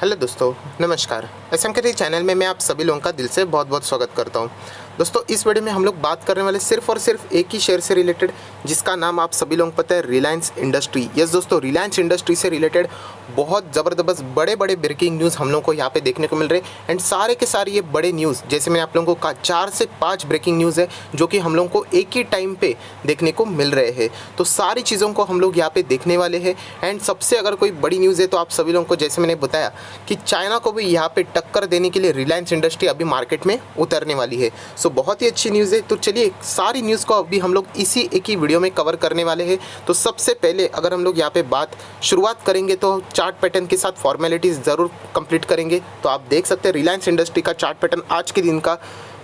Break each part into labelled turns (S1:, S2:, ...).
S1: Hello दोस्तों, नमस्कार। SM के चैनल में मैं आप सभी लोगों का दिल से बहुत बहुत स्वागत करता हूं। दोस्तों, इस वीडियो में हम लोग बात करने वाले सिर्फ और सिर्फ एक ही शेयर से रिलेटेड, जिसका नाम आप सभी लोगों को पता है, रिलायंस इंडस्ट्री। यस दोस्तों, रिलायंस इंडस्ट्री से रिलेटेड बहुत ज़बरदस्त बड़े बड़े ब्रेकिंग न्यूज़ हम लोगों को यहाँ पे देखने को मिल रहे हैं। एंड सारे के सारे ये बड़े न्यूज़, जैसे मैंने आप लोगों को कहा, 4 से 5 ब्रेकिंग न्यूज़ है जो कि हम लोगों को एक ही टाइम पे देखने को मिल रहे हैं। तो सारी चीज़ों को हम लोग यहाँ पे देखने वाले हैं। एंड सबसे अगर कोई बड़ी न्यूज़ है तो आप सभी लोगों को, जैसे मैंने बताया कि चाइना को भी यहाँ पे टक्कर देने के लिए रिलायंस इंडस्ट्री अभी मार्केट में उतरने वाली है। सो बहुत ही अच्छी न्यूज़ है। तो चलिए सारी न्यूज़ को अभी हम लोग इसी एक ही वीडियो में कवर करने वाले हैं। तो सबसे पहले अगर हम लोग यहाँ पे बात शुरुआत करेंगे तो चार्ट पैटर्न के साथ फॉर्मेलिटीज़ ज़रूर कंप्लीट करेंगे। तो आप देख सकते हैं रिलायंस इंडस्ट्री का चार्ट पैटर्न आज के दिन का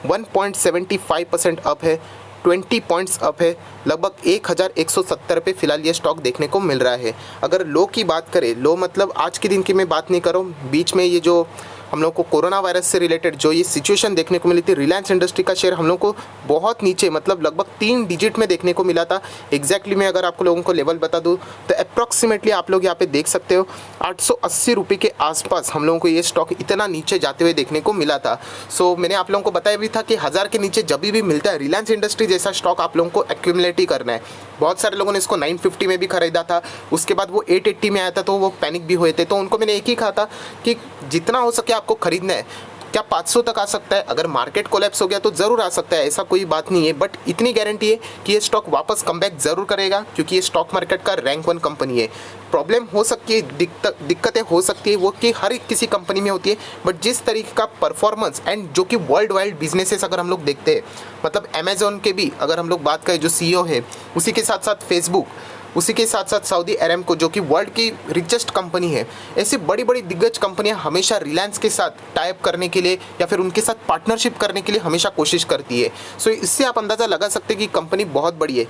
S1: 1.75% अप है, 20 पॉइंट्स अप है, लगभग 1170 पे फिलहाल ये स्टॉक देखने को मिल रहा है। अगर लो की बात करें, लो मतलब आज के दिन की मैं बात नहीं कर रहा हूँ, बीच में ये जो हम लोग को कोरोना वायरस से रिलेटेड जो ये सिचुएशन देखने को मिली थी, रिलायंस इंडस्ट्री का शेयर हम लोग को बहुत नीचे, मतलब लगभग 3 डिजिट में देखने को मिला था। एग्जैक्टली मैं अगर आपको लोगों को लेवल बता दूं तो अप्रॉक्सीमेटली आप लोग यहाँ पे देख सकते हो 880 रुपये के आसपास हम लोगों को ये स्टॉक इतना नीचे जाते हुए देखने को मिला था। सो मैंने आप लोगों को बताया भी था कि 1000 के नीचे जब भी मिलता है रिलायंस इंडस्ट्री जैसा स्टॉक आप लोगों को एक्यूमुलेट ही करना है। बहुत सारे लोगों ने इसको 950 में भी खरीदा था, उसके बाद वो 880 में आया था तो वो पैनिक भी हुए थे। तो उनको मैंने एक ही कहा था कि जितना हो सके आपको खरीदना है। क्या 500 तक आ सकता है? अगर मार्केट कोलैप्स हो गया तो ज़रूर आ सकता है, ऐसा कोई बात नहीं है। बट इतनी गारंटी है कि ये स्टॉक वापस कमबैक ज़रूर करेगा, क्योंकि ये स्टॉक मार्केट का रैंक 1 कंपनी है। प्रॉब्लम हो सकती है, दिक्कतें हो सकती है, वो कि हर एक किसी कंपनी में होती है। बट जिस तरीके का परफॉर्मेंस एंड जो कि वर्ल्ड वाइड बिजनेसेस अगर हम लोग देखते हैं, मतलब अमेजोन के भी अगर हम लोग बात करें, जो CEO है, उसी के साथ साथ फेसबुक, उसी के साथ साथ सऊदी अरेमको जो कि वर्ल्ड की रिचेस्ट कंपनी है, ऐसी बड़ी बड़ी दिग्गज कंपनियां हमेशा रिलायंस के साथ टाई अप करने के लिए या फिर उनके साथ पार्टनरशिप करने के लिए हमेशा कोशिश करती है। सो इससे आप अंदाज़ा लगा सकते हैं कि कंपनी बहुत बड़ी है।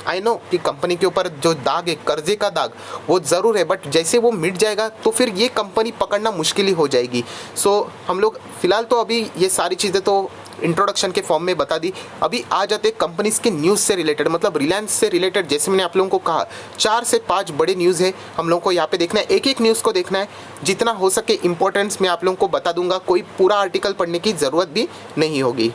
S1: आई नो कि कंपनी के ऊपर जो दाग है, कर्जे का दाग, वो ज़रूर है, बट जैसे वो मिट जाएगा तो फिर ये कंपनी पकड़ना मुश्किल ही हो जाएगी। सो हम लोग फिलहाल तो अभी ये सारी चीज़ें तो इंट्रोडक्शन के फॉर्म में बता दी। अभी आ जाते कंपनीज के न्यूज़ से रिलेटेड, मतलब रिलायंस से रिलेटेड। जैसे मैंने आप लोगों को कहा 4 से 5 बड़े न्यूज़ है, हम लोगों को यहाँ पे देखना है, एक एक न्यूज़ को देखना है। जितना हो सके इंपॉर्टेंस मैं आप लोगों को बता दूंगा, कोई पूरा आर्टिकल पढ़ने की ज़रूरत भी नहीं होगी।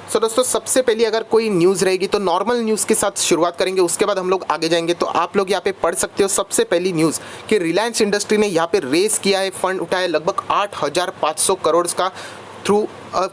S1: सो दोस्तों, सबसे पहले अगर कोई न्यूज़ रहेगी तो नॉर्मल न्यूज़ के साथ शुरुआत करेंगे, उसके बाद हम लोग आगे जाएंगे। तो आप लोग यहाँ पे पढ़ सकते हो सबसे पहली न्यूज़ कि रिलायंस इंडस्ट्री ने यहाँ पे रेस किया है, फंड उठाया लगभग 8500 करोड़ का थ्रू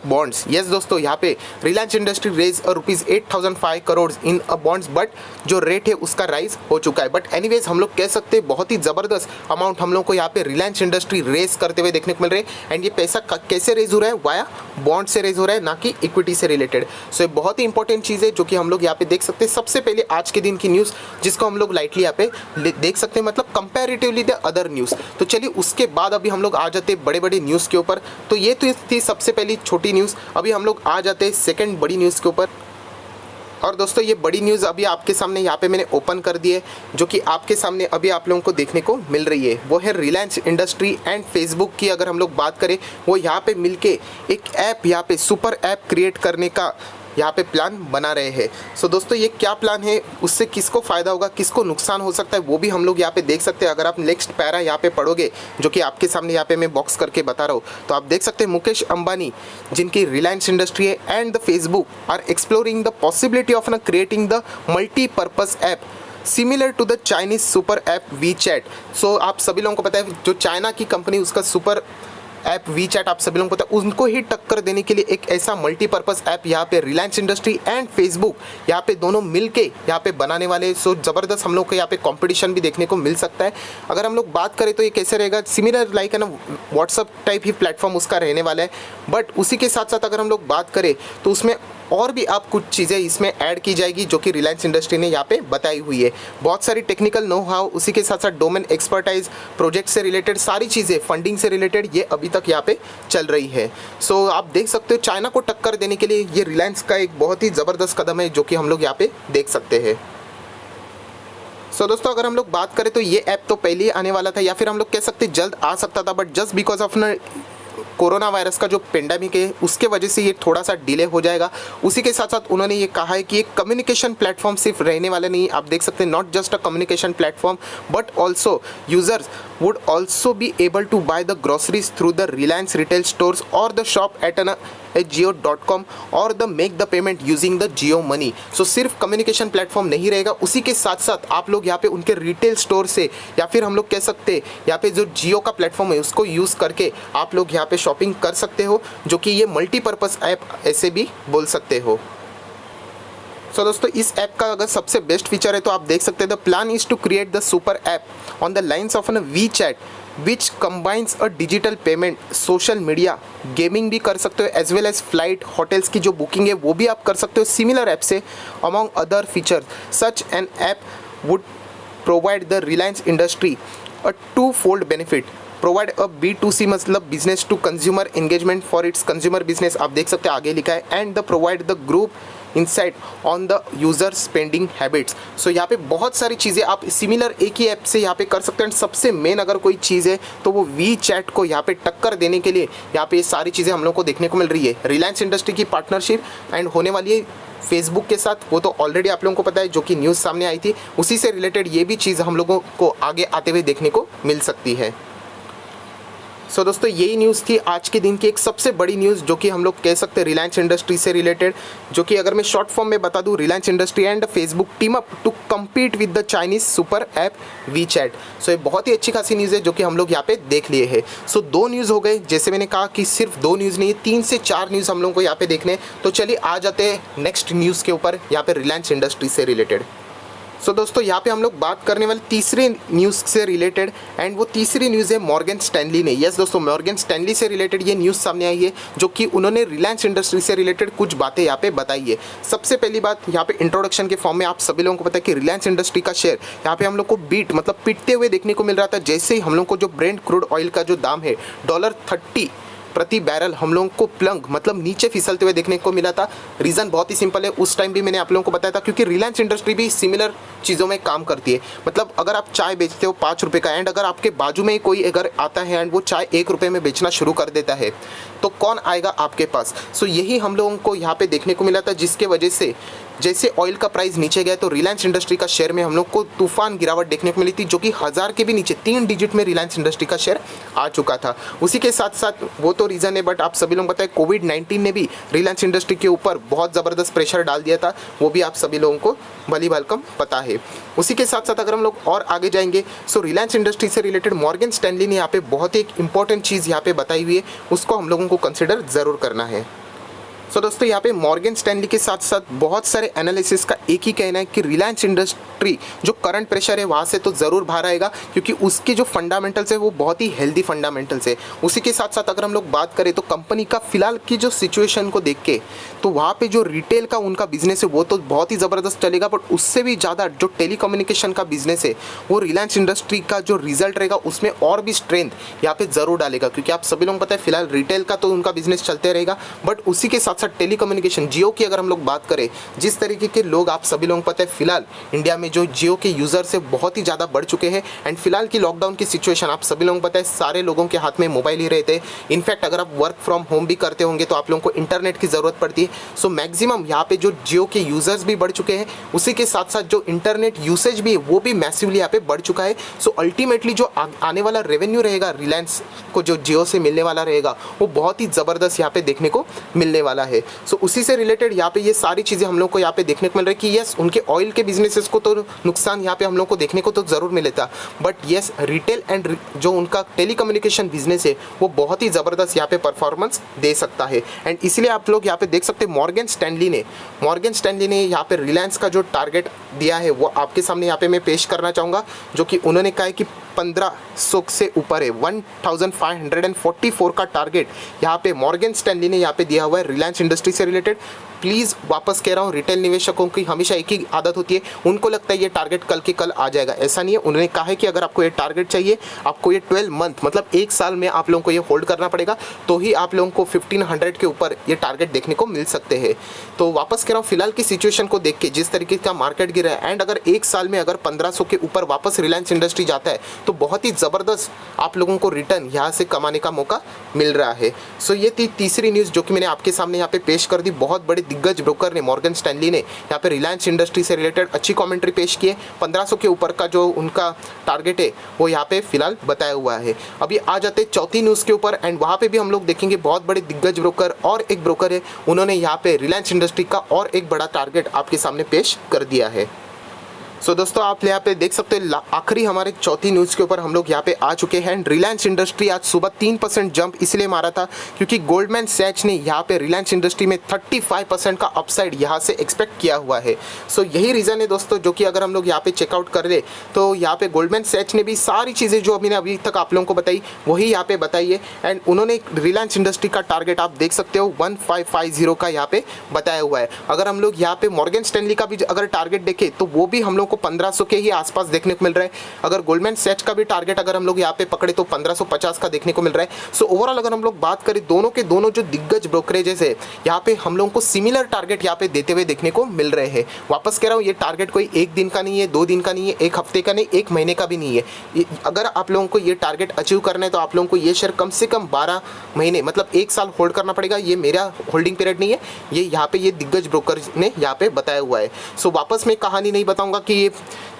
S1: बॉन्ड्स। यस दोस्तों, यहाँ पे Reliance industry raise ₹8,005 crore in bonds, but जो रेट है उसका राइज हो चुका है। बट एनीवेज हम लोग कह सकते हैं बहुत ही ज़बरदस्त अमाउंट हम लोग को यहाँ पे रिलायंस इंडस्ट्री रेज करते हुए देखने को मिल रहे हैं। एंड ये पैसा कैसे रेज हो रहा है? वाया बॉन्ड से रेज हो रहा है, ना कि इक्विटी से रिलेटेड। सो ये बहुत ही इंपॉर्टेंट चीज़ है जो कि हम लोग यहाँ पे देख सकते हैं। सबसे पहले आज के दिन की न्यूज़ जिसको हम लोग लाइटली यहाँ पे देख सकते हैं, मतलब कंपेरेटिवली द अदर न्यूज़। तो चलिए उसके बाद अभी हम लोग आ जाते हैं बड़े बड़े न्यूज़ के ऊपर। तो ये तो थी सबसे पहली छोटी न्यूज़। अभी हम लोग आ जाते हैं सेकंड बड़ी न्यूज़ के ऊपर। और दोस्तों, ये बड़ी न्यूज़ अभी आपके सामने यहाँ पे मैंने ओपन कर दी है, जो कि आपके सामने अभी आप लोगों को देखने को मिल रही है। वो है रिलायंस इंडस्ट्री एंड फेसबुक की अगर हम लोग बात करें, वो यहाँ पे मिलके एक ऐप, यहाँ पे सुपर ऐप क्रिएट करने का यहाँ पे प्लान बना रहे हैं। सो दोस्तों, ये क्या प्लान है, उससे किसको फ़ायदा होगा, किसको नुकसान हो सकता है, वो भी हम लोग यहाँ पे देख सकते हैं। अगर आप नेक्स्ट पैरा यहाँ पे पढ़ोगे, जो कि आपके सामने यहाँ पे मैं बॉक्स करके बता रहा हूँ, तो आप देख सकते हैं मुकेश अंबानी, जिनकी रिलायंस इंडस्ट्री है, and the Facebook are exploring the possibility of creating the multipurpose app similar to the Chinese super app WeChat. So आप सभी लोगों को पता है, जो चाइना की कंपनी उसका सुपर ऐप वीचैट आप सभी लोगों को पता है, उनको ही टक्कर देने के लिए एक ऐसा मल्टीपर्पज़ ऐप यहाँ पे रिलायंस इंडस्ट्री एंड फेसबुक यहाँ पे दोनों मिलके यहाँ पे बनाने वाले। सो ज़बरदस्त हम लोग को यहाँ पे कंपटीशन भी देखने को मिल सकता है। अगर हम लोग बात करें तो ये कैसे रहेगा, सिमिलर लाइक है ना व्हाट्सअप टाइप ही प्लेटफॉर्म उसका रहने वाला है। बट उसी के साथ साथ अगर हम लोग बात करें तो उसमें और भी आप कुछ चीज़ें इसमें ऐड की जाएगी, जो कि रिलायंस इंडस्ट्री ने यहाँ पे बताई हुई है। बहुत सारी टेक्निकल नो हाउ, उसी के साथ साथ डोमेन एक्सपर्टाइज, प्रोजेक्ट से रिलेटेड सारी चीज़ें, फंडिंग से रिलेटेड, ये अभी तक यहाँ पे चल रही है। सो आप देख सकते हो चाइना को टक्कर देने के लिए ये रिलायंस का एक बहुत ही ज़बरदस्त कदम है, जो कि हम लोग यहाँ पे देख सकते हैं। सो दोस्तों, अगर हम लोग बात करें तो ये ऐप तो पहले ही आने वाला था, या फिर हम लोग कह सकते जल्द आ सकता था, but just because of corona virus का जो पेंडेमिक है उसके वजह से ये थोड़ा सा डिले हो जाएगा। उसी के साथ साथ उन्होंने ये कहा है कि एक कम्युनिकेशन प्लेटफॉर्म सिर्फ रहने वाला नहीं, आप देख सकते हैं, not just a communication platform but also users would also be able to buy the groceries through the Reliance retail stores or the shop at jio.com or the make the payment using the Jio Money। सो सिर्फ communication platform नहीं रहेगा, उसी के साथ साथ आप लोग यहाँ पे उनके रिटेल स्टोर से या फिर हम लोग कह सकते हैं यहाँ पे जो जियो का प्लेटफॉर्म है उसको यूज़ करके आप लोग यहाँ पे शॉपिंग कर सकते हो, जो कि ये मल्टीपर्पज़ ऐप ऐसे भी बोल सकते हो। सो दोस्तों इस ऐप का अगर सबसे बेस्ट फीचर है तो आप देख सकते हैं the plan is to create the super app on the lines of an WeChat which combines a digital payment, social media, gaming भी कर सकते हो as well as flight, hotels की जो बुकिंग है वो भी आप कर सकते हो सिमिलर ऐप से। Among other features such an app would provide the Reliance industry a two fold benefit, provide a B2C मतलब business to consumer engagement for its consumer business, आप देख सकते हैं आगे लिखा है, and the provide the group insight on the user spending habits. So यहाँ पे बहुत सारी चीज़ें आप सिमिलर एक ही ऐप से यहाँ पे कर सकते हैं। एंड सबसे मेन अगर कोई चीज़ है तो वो वी चैट को यहाँ पे टक्कर देने के लिए यहाँ पे ये सारी चीज़ें हम लोग को देखने को मिल रही है। रिलायंस इंडस्ट्री की पार्टनरशिप एंड होने वाली है फेसबुक के साथ, वो तो ऑलरेडी आप लोगों को पता है, जो कि न्यूज़ सामने आई थी, उसी से रिलेटेड ये भी चीज़ हम लोगों को आगे आते हुए देखने को मिल सकती है। सो दोस्तों यही न्यूज़ थी आज के दिन की एक सबसे बड़ी न्यूज़, जो कि हम लोग कह सकते हैं रिलायंस इंडस्ट्री से रिलेटेड, जो कि अगर मैं शॉर्ट फॉर्म में बता दूं, Reliance industry and Facebook team up to compete with the Chinese super app WeChat. So ये बहुत ही अच्छी खासी न्यूज़ है जो कि हम लोग यहाँ पे देख लिए हैं। सो 2 न्यूज़ हो गए, जैसे मैंने कहा कि सिर्फ 2 न्यूज़ नहीं, 3 से 4 न्यूज़ हम लोगों को यहाँ पे देखने। तो चलिए आ जाते हैं नेक्स्ट न्यूज़ के ऊपर यहाँ पे रिलायंस इंडस्ट्री से रिलेटेड। सो दोस्तों यहाँ पे हम लोग बात करने वाले तीसरे न्यूज़ से रिलेटेड, एंड वो तीसरी न्यूज़ है मॉर्गन स्टैनली ने। यस दोस्तों, मॉर्गन स्टैनली से रिलेटेड ये न्यूज़ सामने आई है, जो कि उन्होंने रिलायंस इंडस्ट्री से रिलेटेड कुछ बातें यहाँ पे बताई है। सबसे पहली बात यहाँ पे इंट्रोडक्शन के फॉर्म में आप सभी लोगों को पता है कि रिलायंस इंडस्ट्री का शेयर यहाँ पे हम लोग को बीट मतलब पिटते हुए देखने को मिल रहा था, जैसे ही हम लोग को जो ब्रेंट क्रूड ऑयल का जो दाम है $30 प्रति बैरल हम लोगों को प्लंग मतलब नीचे फिसलते हुए देखने को मिला था। रीज़न बहुत ही सिंपल है, उस टाइम भी मैंने आप लोगों को बताया था, क्योंकि रिलायंस इंडस्ट्री भी सिमिलर चीज़ों में काम करती है। मतलब अगर आप चाय बेचते हो 5 रुपये का, एंड अगर आपके बाजू में कोई अगर आता है एंड वो चाय 1 रुपये में बेचना शुरू कर देता है, तो कौन आएगा आपके पास। सो यही हम लोगों को यहाँ पे देखने को मिला था, जिसके वजह से जैसे ऑयल का प्राइस नीचे गया तो रिलायंस इंडस्ट्री का शेयर में हम लोग को तूफान गिरावट देखने को मिली थी, जो कि 1000 के भी नीचे 3 डिजिट में रिलायंस इंडस्ट्री का शेयर आ चुका था। उसी के साथ साथ वो तो रीज़न है, बट आप सभी लोग बताएं कोविड-19 ने भी रिलायंस इंडस्ट्री के ऊपर बहुत ज़बरदस्त प्रेशर डाल दिया था, वो भी आप सभी लोगों को भली भालकम पता है। उसी के साथ साथ अगर हम लोग और आगे जाएंगे, सो रिलायंस इंडस्ट्री से रिलेटेड मॉर्गन स्टैनली ने यहाँ पे बहुत ही एक इंपॉर्टेंट चीज़ यहाँ पे बताई हुई है, उसको हम लोगों को कंसिडर ज़रूर करना है। सो दोस्तों यहाँ पे मॉर्गन स्टैनली के साथ साथ बहुत सारे एनालिसिस का एक ही कहना है कि रिलायंस इंडस्ट्री जो करंट प्रेशर है वहाँ से तो ज़रूर बाहर आएगा, क्योंकि उसके जो फंडामेंटल्स है वो बहुत ही हेल्दी फंडामेंटल्स है। उसी के साथ साथ अगर हम लोग बात करें तो कंपनी का फिलहाल की जो सिचुएशन को देख के, तो वहाँ पे जो रिटेल का उनका बिजनेस है वो तो बहुत ही ज़बरदस्त चलेगा, बट उससे भी ज़्यादा जो टेलीकम्युनिकेशन का बिजनेस है वो रिलायंस इंडस्ट्री का जो रिजल्ट रहेगा उसमें और भी स्ट्रेंथ यहाँ पे ज़रूर डालेगा। क्योंकि आप सभी लोगों को पता है फिलहाल रिटेल का तो उनका बिजनेस चलते रहेगा, बट उसी के साथ साथ टेलीकम्युनिकेशन जियो की अगर हम लोग बात करें, जिस तरीके के लोग आप सभी लोगों को पता है फिलहाल इंडिया में जो जियो के यूज़र्स है बहुत ही ज़्यादा बढ़ चुके हैं। एंड फिलहाल की लॉकडाउन की सिचुएशन आप सभी लोगों को पता है सारे लोगों के हाथ में मोबाइल ही रहते हैं। इनफैक्ट अगर आप वर्क फ्रॉम होम भी करते होंगे तो आप लोगों को इंटरनेट की ज़रूरत पड़ती है। सो मैक्सिमम यहाँ पे जो जियो के यूज़र्स भी बढ़ चुके हैं, उसी के साथ साथ जो इंटरनेट यूसेज भी है वो भी मैसिवली यहाँ पे बढ़ चुका है। सो अल्टीमेटली जो आने वाला रेवेन्यू रहेगा रिलायंस को जो जियो से मिलने वाला रहेगा वो बहुत ही ज़बरदस्त यहाँ पे देखने को मिलने वाला है। सो उसी से रिलेटेड यहाँ पे ये सारी चीज़ें हम लोग को यहाँ पे देखने को मिल रही है कि यस उनके ऑयल के बिजनेसेस को तो नुकसान यहाँ पे हम लोग को देखने को तो ज़रूर मिलेगा, बट यस रिटेल एंड जो उनका टेलीकम्युनिकेशन बिजनेस है वो बहुत ही ज़बरदस्त यहाँ पे परफॉर्मेंस दे सकता है। एंड इसलिए आप लोग यहाँ पे देख सकते हैं मॉर्गन स्टैनली ने यहाँ पे रिलायंस का जो टारगेट दिया है वो आपके सामने यहाँ पे मैं पेश करना चाहूँगा, जो कि उन्होंने कहा है कि 1500 से ऊपर है, 1544 का टारगेट यहाँ पे मॉर्गन स्टैनली ने यहाँ पे दिया हुआ है रिलायंस इंडस्ट्री से रिलेटेड। प्लीज़ वापस कह रहा हूँ, रिटेल निवेशकों की हमेशा एक ही आदत होती है, उनको लगता है ये टारगेट कल के कल आ जाएगा। ऐसा नहीं है। उन्होंने कहा है कि अगर आपको ये टारगेट चाहिए, आपको ये 12 मंथ मतलब 1 साल में आप लोगों को ये होल्ड करना पड़ेगा, तो ही आप लोगों को 1500 के ऊपर ये टारगेट देखने को मिल सकते हैं। तो वापस कह रहा हूँ, फिलहाल की सिचुएशन को देख के जिस तरीके का मार्केट गिरा है, एंड अगर 1 साल में अगर 1500 के ऊपर वापस रिलायंस इंडस्ट्री जाता है तो बहुत ही ज़बरदस्त आप लोगों को रिटर्न यहाँ से कमाने का मौका मिल रहा है। सो ये थी तीसरी न्यूज़ जो कि मैंने आपके सामने यहाँ पे पेश कर दी। बहुत बड़े दिग्गज ब्रोकर ने, मॉर्गन स्टैनली ने यहाँ पे रिलायंस इंडस्ट्री से रिलेटेड अच्छी कमेंट्री पेश की है। 1500 के ऊपर का जो उनका टारगेट है वो यहाँ पे फिलहाल बताया हुआ है। अभी आ जाते चौथी न्यूज़ के ऊपर, एंड वहाँ पे भी हम लोग देखेंगे बहुत बड़े दिग्गज ब्रोकर और एक ब्रोकर है, उन्होंने यहाँ पे रिलायंस इंडस्ट्री का और एक बड़ा टारगेट आपके सामने पेश कर दिया है। सो दोस्तों, आप यहाँ पे देख सकते हैं आखिरी हमारे चौथी न्यूज़ के ऊपर हम लोग यहाँ पे आ चुके हैं। रिलायंस इंडस्ट्री आज सुबह 3% जंप इसलिए मारा था क्योंकि गोल्डमैन सैच ने यहाँ पे रिलायंस इंडस्ट्री में 35% का अपसाइड यहाँ से एक्सपेक्ट किया हुआ है। सो यही रीज़न है दोस्तों, जो कि अगर हम लोग यहाँ पे चेकआउट कर ले तो यहाँ पे गोल्डमैन सैच ने भी सारी चीज़ें जो मैंने अभी तक आप लोगों को बताई वही यहाँ पे बताई है। एंड उन्होंने रिलायंस इंडस्ट्री का टारगेट आप देख सकते हो 1550 का यहाँ पे बताया हुआ है। अगर हम लोग यहाँ पे मॉर्गन स्टैनली का भी अगर टारगेट देखें तो वो भी हम लोग को 1500 के ही आसपास देखने को मिल रहा है। अगर गोल्डमैन सैच का भी टारगेट अगर हम लोग यहाँ पे पकड़े तो 1550 का देखने को मिल रहा है। सो ओवरऑल अगर हम लोग बात करें, दोनों के दोनों जो दिग्गज ब्रोकरेजेस है यहाँ पे हम लोगों को सिमिलर टारगेट यहाँ पे देते हुए देखने को मिल रहे हैं। वापस कह रहा हूँ, ये टारगेट कोई 1 दिन का नहीं है, 2 दिन का नहीं है, 1 हफ्ते का नहीं, 1 महीने का भी नहीं है। अगर आप लोगों को ये टारगेट अचीव करना है तो आप लोगों को ये शेयर कम से कम 12 महीने मतलब 1 साल होल्ड करना पड़ेगा। ये मेरा होल्डिंग पीरियड नहीं है, ये यहाँ पे ये दिग्गज ब्रोकर ने यहाँ पे बताया हुआ है। सो वापस मैं कहानी नहीं बताऊंगा कि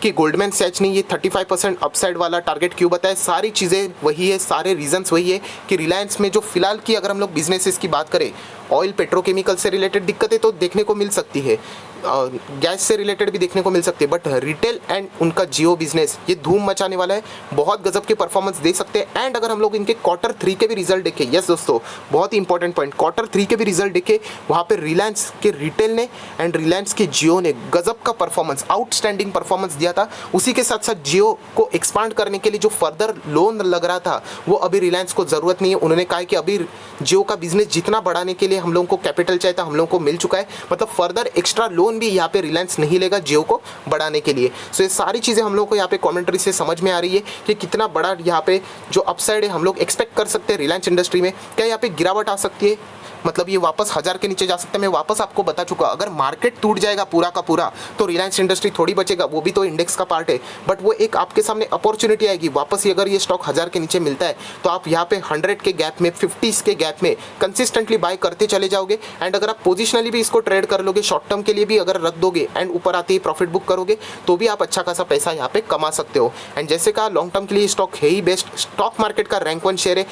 S1: गोल्डमैन सैच ने ये 35% अपसाइड वाला टारगेट क्यों बताया। सारी चीज़ें वही है, सारे रीजंस वही है कि रिलायंस में जो फिलहाल की अगर हम लोग बिजनेसेस की बात करें, ऑयल पेट्रोकेमिकल से रिलेटेड दिक्कतें तो देखने को मिल सकती है, गैस से रिलेटेड भी देखने को मिल सकती है, बट रिटेल एंड उनका जियो बिजनेस ये धूम मचाने वाला है, बहुत गजब के परफॉर्मेंस दे सकते हैं। एंड अगर हम लोग इनके Q3 के भी रिजल्ट देखें, यस दोस्तों बहुत ही इंपॉर्टेंट पॉइंट, Q3 के भी रिजल्ट देखे, वहाँ पे रिलायंस के रिटेल ने एंड रिलायंस के जियो ने गजब का परफॉर्मेंस, आउटस्टैंडिंग परफॉर्मेंस दिया था। उसी के साथ साथ जियो को एक्सपांड करने के लिए जो फर्दर लोन लग रहा था वो अभी रिलायंस को ज़रूरत नहीं है। उन्होंने कहा कि अभी जियो का बिजनेस जितना बढ़ाने के लिए हम लोगों को कैपिटल चाहिए था, हम लोगों को मिल चुका है, मतलब फर्दर एक्स्ट्रा लोन भी यहाँ पे रिलायंस नहीं लेगा जियो को बढ़ाने के लिए। सो ये सारी चीज़ें हम लोग को यहाँ पे कमेंट्री से समझ में आ रही है कि कितना बड़ा यहाँ पे जो अपसाइड है हम लोग एक्सपेक्ट कर सकते हैं रिलायंस इंडस्ट्री में। क्या यहाँ पे गिरावट आ सकती है, मतलब ये वापस 1000 के नीचे जा सकता है। मैं वापस आपको बता चुका, अगर मार्केट टूट जाएगा पूरा का पूरा तो रिलायंस इंडस्ट्री थोड़ी बचेगा, वो भी तो इंडेक्स का पार्ट है, बट वो एक आपके सामने अपॉर्चुनिटी आएगी वापस। अगर ये स्टॉक 1000 के नीचे मिलता है तो आप यहाँ पे 100 के गैप में, 50 के गैप में कंसिस्टेंटली बाय करते चले जाओगे। एंड अगर आप पोजिशनली भी इसको ट्रेड कर लोगे, शॉर्ट टर्म के लिए भी अगर रख दोगे एंड ऊपर आते ही प्रॉफिट बुक करोगे तो भी आप अच्छा खासा पैसा यहाँ पे कमा सकते हो। एंड जैसे कहा, लॉन्ग टर्म के लिए स्टॉक है ही बेस्ट, स्टॉक मार्केट का रैंक 1 शेयर है।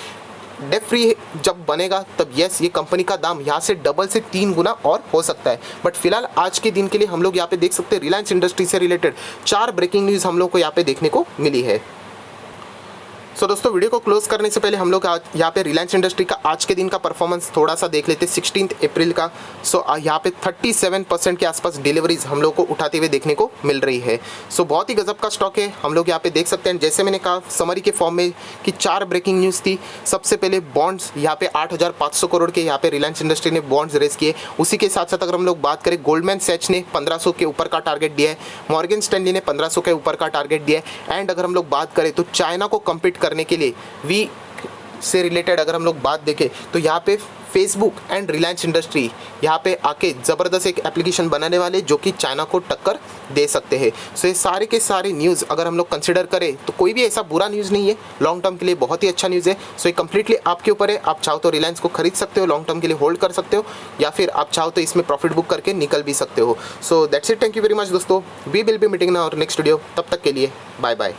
S1: डेट फ्री जब बनेगा तब यस ये कंपनी का दाम यहाँ से डबल से 3 गुना और हो सकता है। बट फिलहाल आज के दिन के लिए हम लोग यहाँ पे देख सकते हैं रिलायंस इंडस्ट्री से रिलेटेड 4 ब्रेकिंग न्यूज़ हम लोग को यहाँ पे देखने को मिली है। सो दोस्तों, वीडियो को क्लोज करने से पहले हम लोग यहाँ पे रिलायंस इंडस्ट्री का आज के दिन का परफॉर्मेंस थोड़ा सा देख लेते हैं 16 अप्रैल का। सो यहाँ पे 37% के आसपास डिलीवरीज हम लोग को उठाते हुए देखने को मिल रही है। सो बहुत ही गजब का स्टॉक है, हम लोग यहाँ पे देख सकते हैं। जैसे मैंने कहा समरी के फॉर्म में कि 4 ब्रेकिंग न्यूज़ थी। सबसे पहले बॉन्ड्स यहाँ पे 8500 करोड़ के यहाँ पे रिलायंस इंडस्ट्री ने बॉन्ड्स रेज किए। उसी के साथ साथ अगर हम लोग बात करें, गोल्डमैन सैच ने 1500 के ऊपर का टारगेट दिया है, मॉर्गन स्टैनली ने 1500 के ऊपर का टारगेट दिया है। एंड अगर हम लोग बात करें तो चाइना को कम्पीट करने के लिए वी से रिलेटेड अगर हम लोग बात देखें तो यहाँ पे फेसबुक एंड रिलायंस इंडस्ट्री यहाँ पे आके ज़बरदस्त एक एप्लीकेशन बनाने वाले जो कि चाइना को टक्कर दे सकते हैं। सो ये सारे के सारे न्यूज़ अगर हम लोग कंसिडर करें तो कोई भी ऐसा बुरा न्यूज़ नहीं है, लॉन्ग टर्म के लिए बहुत ही अच्छा न्यूज़ है। सो ये कंप्लीटली आपके ऊपर है, आप चाहो तो रिलायंस को खरीद सकते हो, लॉन्ग टर्म के लिए होल्ड कर सकते हो, या फिर आप चाहो तो इसमें प्रॉफिट बुक करके निकल भी सकते हो। So that's it, thank you very much दोस्तों, we will be meeting in our next video. तब तक के लिए बाय बाय।